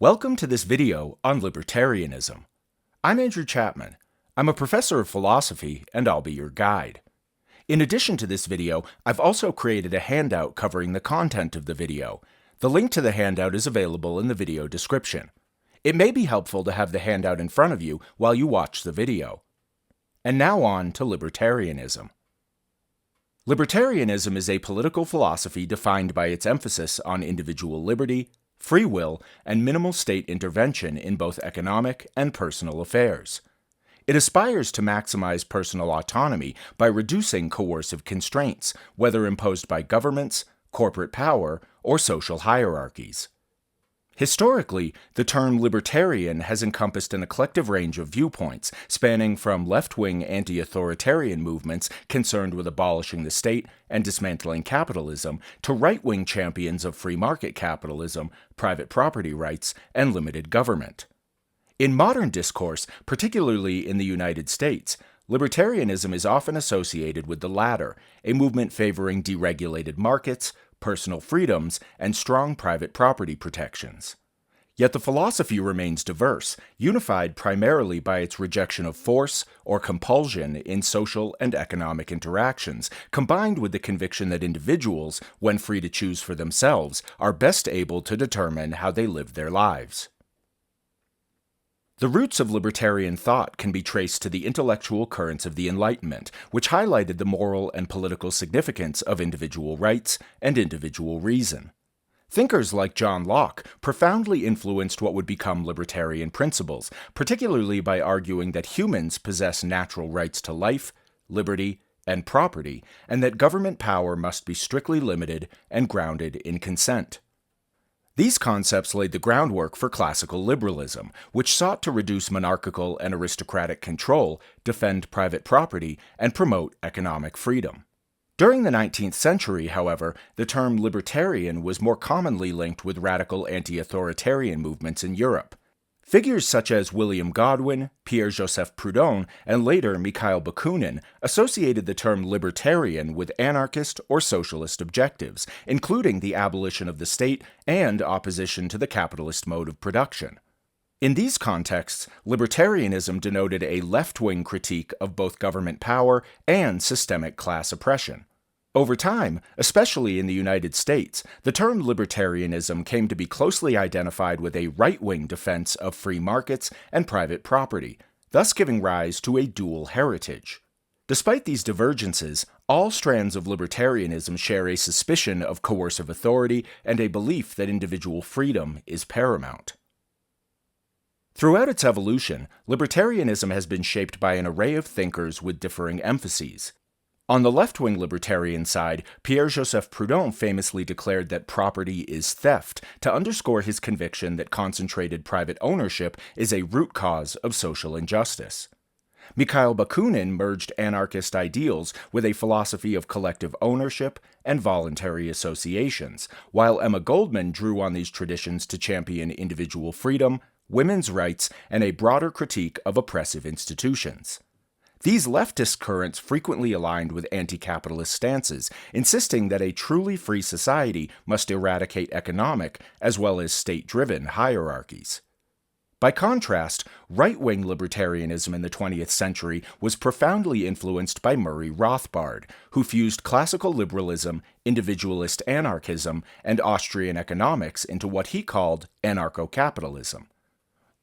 Welcome to this video on libertarianism. I'm Andrew Chapman. I'm a professor of philosophy, and I'll be your guide. In addition to this video, I've also created a handout covering the content of the video. The link to the handout is available in the video description. It may be helpful to have the handout in front of you while you watch the video. And now on to libertarianism. Libertarianism is a political philosophy defined by its emphasis on individual liberty, free will, and minimal state intervention in both economic and personal affairs. It aspires to maximize personal autonomy by reducing coercive constraints, whether imposed by governments, corporate power, or social hierarchies. Historically, the term libertarian has encompassed an eclectic range of viewpoints, spanning from left-wing anti-authoritarian movements concerned with abolishing the state and dismantling capitalism, to right-wing champions of free market capitalism, private property rights, and limited government. In modern discourse, particularly in the United States, libertarianism is often associated with the latter, a movement favoring deregulated markets, personal freedoms, and strong private property protections. Yet the philosophy remains diverse, unified primarily by its rejection of force or compulsion in social and economic interactions, combined with the conviction that individuals, when free to choose for themselves, are best able to determine how they live their lives. The roots of libertarian thought can be traced to the intellectual currents of the Enlightenment, which highlighted the moral and political significance of individual rights and individual reason. Thinkers like John Locke profoundly influenced what would become libertarian principles, particularly by arguing that humans possess natural rights to life, liberty, and property, and that government power must be strictly limited and grounded in consent. These concepts laid the groundwork for classical liberalism, which sought to reduce monarchical and aristocratic control, defend private property, and promote economic freedom. During the 19th century, however, the term libertarian was more commonly linked with radical anti-authoritarian movements in Europe. Figures such as William Godwin, Pierre-Joseph Proudhon, and later Mikhail Bakunin associated the term libertarian with anarchist or socialist objectives, including the abolition of the state and opposition to the capitalist mode of production. In these contexts, libertarianism denoted a left-wing critique of both government power and systemic class oppression. Over time, especially in the United States, the term libertarianism came to be closely identified with a right-wing defense of free markets and private property, thus giving rise to a dual heritage. Despite these divergences, all strands of libertarianism share a suspicion of coercive authority and a belief that individual freedom is paramount. Throughout its evolution, libertarianism has been shaped by an array of thinkers with differing emphases. On the left-wing libertarian side, Pierre-Joseph Proudhon famously declared that property is theft, to underscore his conviction that concentrated private ownership is a root cause of social injustice. Mikhail Bakunin merged anarchist ideals with a philosophy of collective ownership and voluntary associations, while Emma Goldman drew on these traditions to champion individual freedom, women's rights, and a broader critique of oppressive institutions. These leftist currents frequently aligned with anti-capitalist stances, insisting that a truly free society must eradicate economic as well as state-driven hierarchies. By contrast, right-wing libertarianism in the 20th century was profoundly influenced by Murray Rothbard, who fused classical liberalism, individualist anarchism, and Austrian economics into what he called anarcho-capitalism.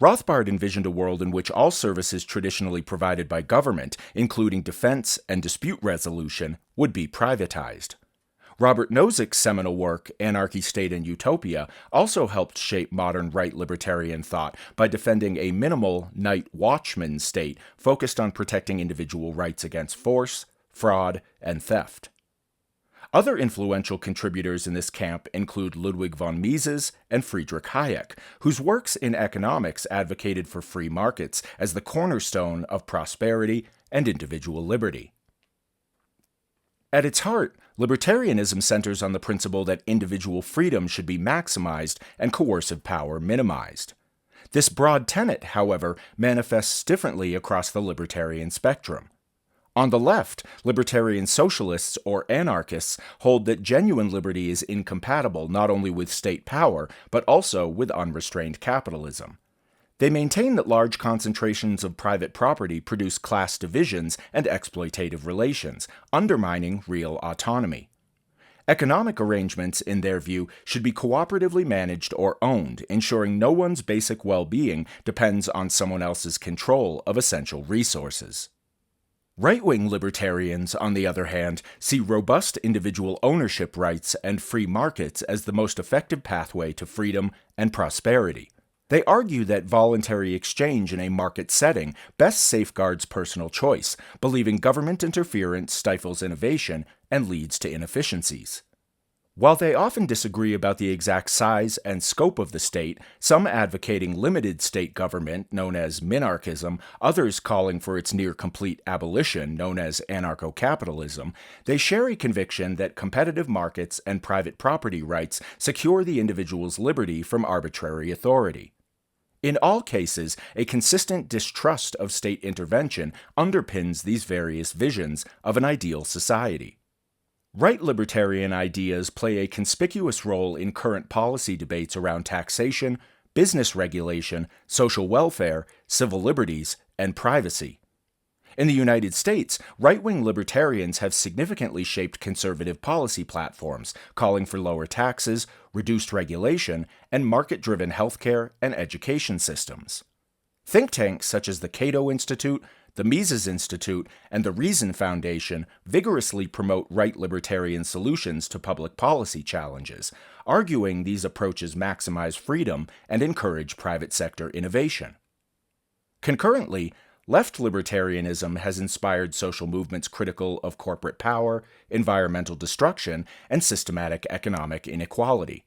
Rothbard envisioned a world in which all services traditionally provided by government, including defense and dispute resolution, would be privatized. Robert Nozick's seminal work, Anarchy, State, and Utopia, also helped shape modern right libertarian thought by defending a minimal night watchman state focused on protecting individual rights against force, fraud, and theft. Other influential contributors in this camp include Ludwig von Mises and Friedrich Hayek, whose works in economics advocated for free markets as the cornerstone of prosperity and individual liberty. At its heart, libertarianism centers on the principle that individual freedom should be maximized and coercive power minimized. This broad tenet, however, manifests differently across the libertarian spectrum. On the left, libertarian socialists or anarchists hold that genuine liberty is incompatible not only with state power, but also with unrestrained capitalism. They maintain that large concentrations of private property produce class divisions and exploitative relations, undermining real autonomy. Economic arrangements, in their view, should be cooperatively managed or owned, ensuring no one's basic well-being depends on someone else's control of essential resources. Right-wing libertarians, on the other hand, see robust individual ownership rights and free markets as the most effective pathway to freedom and prosperity. They argue that voluntary exchange in a market setting best safeguards personal choice, believing government interference stifles innovation and leads to inefficiencies. While they often disagree about the exact size and scope of the state, some advocating limited state government, known as minarchism, others calling for its near-complete abolition, known as anarcho-capitalism, they share a conviction that competitive markets and private property rights secure the individual's liberty from arbitrary authority. In all cases, a consistent distrust of state intervention underpins these various visions of an ideal society. Right libertarian ideas play a conspicuous role in current policy debates around taxation, business regulation, social welfare, civil liberties, and privacy. In the United States, right-wing libertarians have significantly shaped conservative policy platforms, calling for lower taxes, reduced regulation, and market-driven healthcare and education systems. Think tanks such as the Cato Institute, the Mises Institute, and the Reason Foundation vigorously promote right libertarian solutions to public policy challenges, arguing these approaches maximize freedom and encourage private sector innovation. Concurrently, left libertarianism has inspired social movements critical of corporate power, environmental destruction, and systematic economic inequality.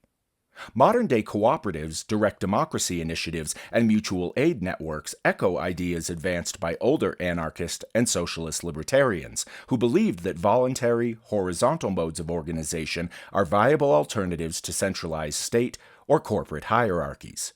Modern-day cooperatives, direct democracy initiatives, and mutual aid networks echo ideas advanced by older anarchist and socialist libertarians, who believed that voluntary, horizontal modes of organization are viable alternatives to centralized state or corporate hierarchies.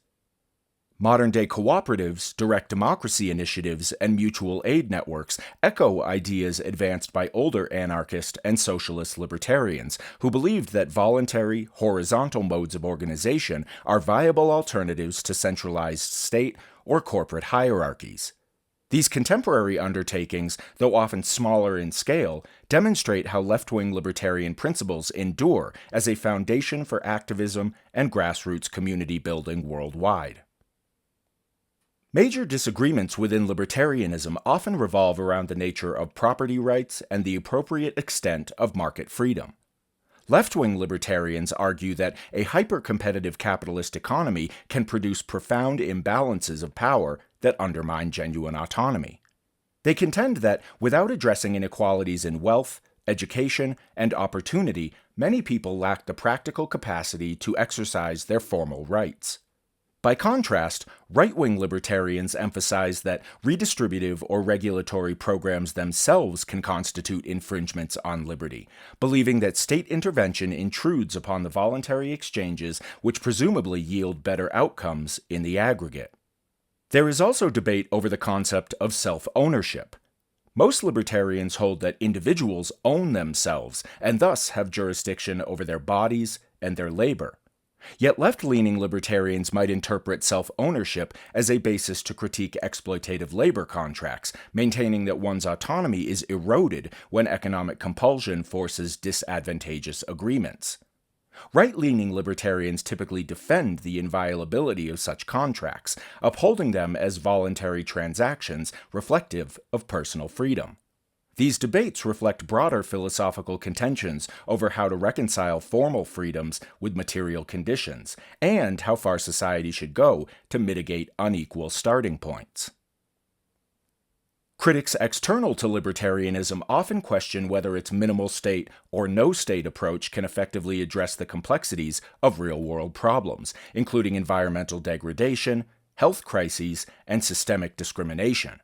Modern-day cooperatives, direct democracy initiatives, and mutual aid networks echo ideas advanced by older anarchist and socialist libertarians who believed that voluntary, horizontal modes of organization are viable alternatives to centralized state or corporate hierarchies. These contemporary undertakings, though often smaller in scale, demonstrate how left-wing libertarian principles endure as a foundation for activism and grassroots community building worldwide. Major disagreements within libertarianism often revolve around the nature of property rights and the appropriate extent of market freedom. Left-wing libertarians argue that a hyper-competitive capitalist economy can produce profound imbalances of power that undermine genuine autonomy. They contend that, without addressing inequalities in wealth, education, and opportunity, many people lack the practical capacity to exercise their formal rights. By contrast, right-wing libertarians emphasize that redistributive or regulatory programs themselves can constitute infringements on liberty, believing that state intervention intrudes upon the voluntary exchanges which presumably yield better outcomes in the aggregate. There is also debate over the concept of self-ownership. Most libertarians hold that individuals own themselves and thus have jurisdiction over their bodies and their labor. Yet left-leaning libertarians might interpret self-ownership as a basis to critique exploitative labor contracts, maintaining that one's autonomy is eroded when economic compulsion forces disadvantageous agreements. Right-leaning libertarians typically defend the inviolability of such contracts, upholding them as voluntary transactions reflective of personal freedom. These debates reflect broader philosophical contentions over how to reconcile formal freedoms with material conditions, and how far society should go to mitigate unequal starting points. Critics external to libertarianism often question whether its minimal state or no state approach can effectively address the complexities of real-world problems, including environmental degradation, health crises, and systemic discrimination.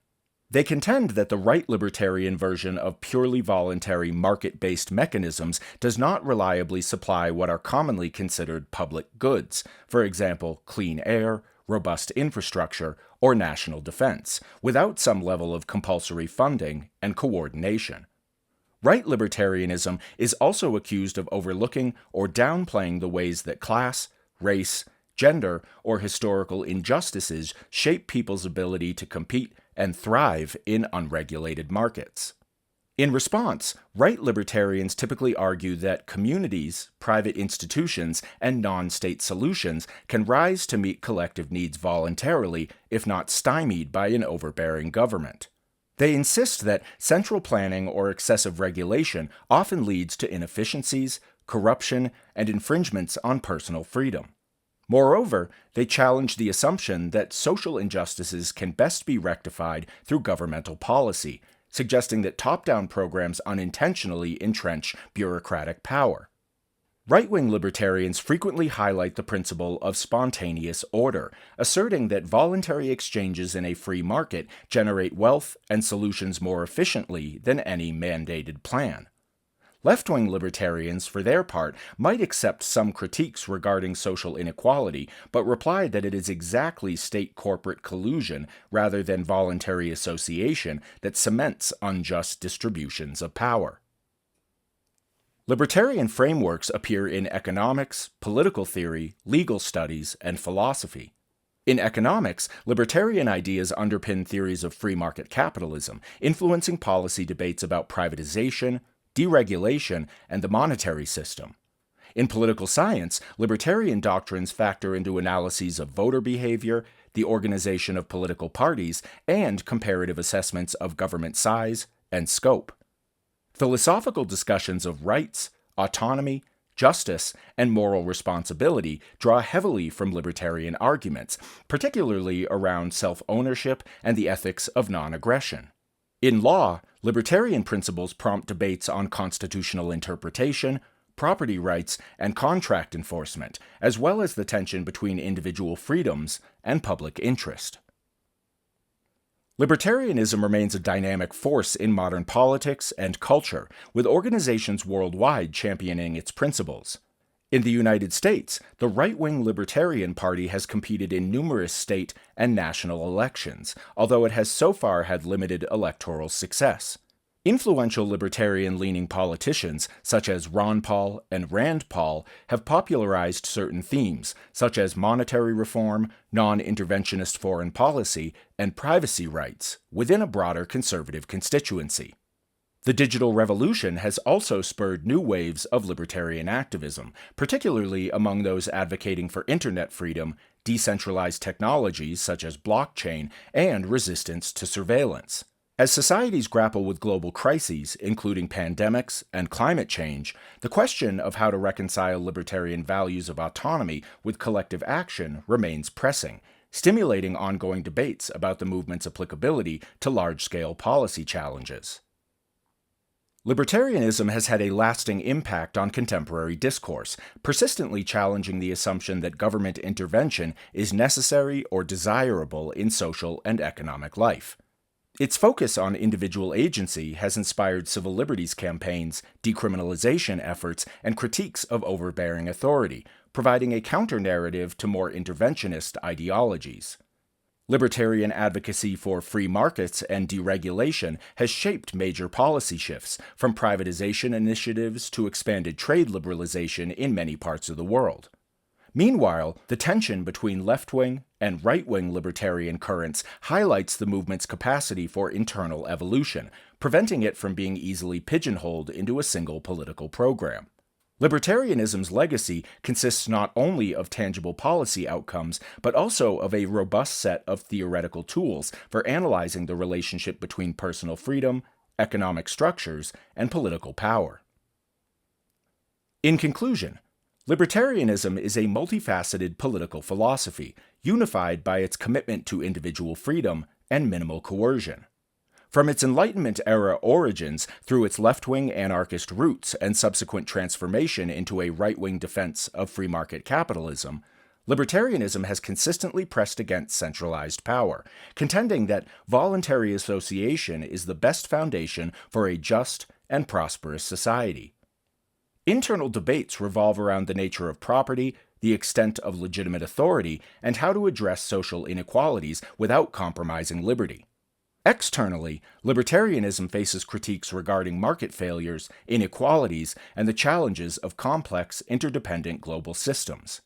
They contend that the right libertarian version of purely voluntary market-based mechanisms does not reliably supply what are commonly considered public goods, for example, clean air, robust infrastructure, or national defense, without some level of compulsory funding and coordination. Right libertarianism is also accused of overlooking or downplaying the ways that class, race, gender, or historical injustices shape people's ability to compete and thrive in unregulated markets. In response, right libertarians typically argue that communities, private institutions, and non-state solutions can rise to meet collective needs voluntarily, if not stymied by an overbearing government. They insist that central planning or excessive regulation often leads to inefficiencies, corruption, and infringements on personal freedom. Moreover, they challenge the assumption that social injustices can best be rectified through governmental policy, suggesting that top-down programs unintentionally entrench bureaucratic power. Right-wing libertarians frequently highlight the principle of spontaneous order, asserting that voluntary exchanges in a free market generate wealth and solutions more efficiently than any mandated plan. Left-wing libertarians, for their part, might accept some critiques regarding social inequality, but reply that it is exactly state-corporate collusion rather than voluntary association that cements unjust distributions of power. Libertarian frameworks appear in economics, political theory, legal studies, and philosophy. In economics, libertarian ideas underpin theories of free market capitalism, influencing policy debates about privatization, deregulation, and the monetary system. In political science, libertarian doctrines factor into analyses of voter behavior, the organization of political parties, and comparative assessments of government size and scope. Philosophical discussions of rights, autonomy, justice, and moral responsibility draw heavily from libertarian arguments, particularly around self-ownership and the ethics of non-aggression. In law, libertarian principles prompt debates on constitutional interpretation, property rights, and contract enforcement, as well as the tension between individual freedoms and public interest. Libertarianism remains a dynamic force in modern politics and culture, with organizations worldwide championing its principles. In the United States, the right-wing Libertarian Party has competed in numerous state and national elections, although it has so far had limited electoral success. Influential libertarian-leaning politicians, such as Ron Paul and Rand Paul, have popularized certain themes, such as monetary reform, non-interventionist foreign policy, and privacy rights, within a broader conservative constituency. The digital revolution has also spurred new waves of libertarian activism, particularly among those advocating for internet freedom, decentralized technologies such as blockchain, and resistance to surveillance. As societies grapple with global crises, including pandemics and climate change, the question of how to reconcile libertarian values of autonomy with collective action remains pressing, stimulating ongoing debates about the movement's applicability to large-scale policy challenges. Libertarianism has had a lasting impact on contemporary discourse, persistently challenging the assumption that government intervention is necessary or desirable in social and economic life. Its focus on individual agency has inspired civil liberties campaigns, decriminalization efforts, and critiques of overbearing authority, providing a counter-narrative to more interventionist ideologies. Libertarian advocacy for free markets and deregulation has shaped major policy shifts, from privatization initiatives to expanded trade liberalization in many parts of the world. Meanwhile, the tension between left-wing and right-wing libertarian currents highlights the movement's capacity for internal evolution, preventing it from being easily pigeonholed into a single political program. Libertarianism's legacy consists not only of tangible policy outcomes, but also of a robust set of theoretical tools for analyzing the relationship between personal freedom, economic structures, and political power. In conclusion, libertarianism is a multifaceted political philosophy, unified by its commitment to individual freedom and minimal coercion. From its Enlightenment-era origins through its left-wing anarchist roots and subsequent transformation into a right-wing defense of free market capitalism, libertarianism has consistently pressed against centralized power, contending that voluntary association is the best foundation for a just and prosperous society. Internal debates revolve around the nature of property, the extent of legitimate authority, and how to address social inequalities without compromising liberty. Externally, libertarianism faces critiques regarding market failures, inequalities, and the challenges of complex, interdependent global systems.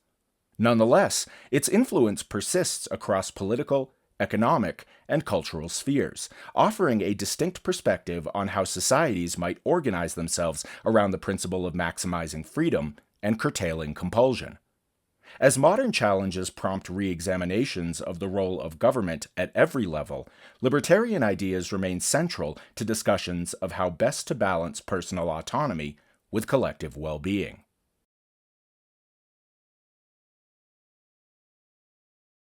Nonetheless, its influence persists across political, economic, and cultural spheres, offering a distinct perspective on how societies might organize themselves around the principle of maximizing freedom and curtailing compulsion. As modern challenges prompt re-examinations of the role of government at every level, libertarian ideas remain central to discussions of how best to balance personal autonomy with collective well-being.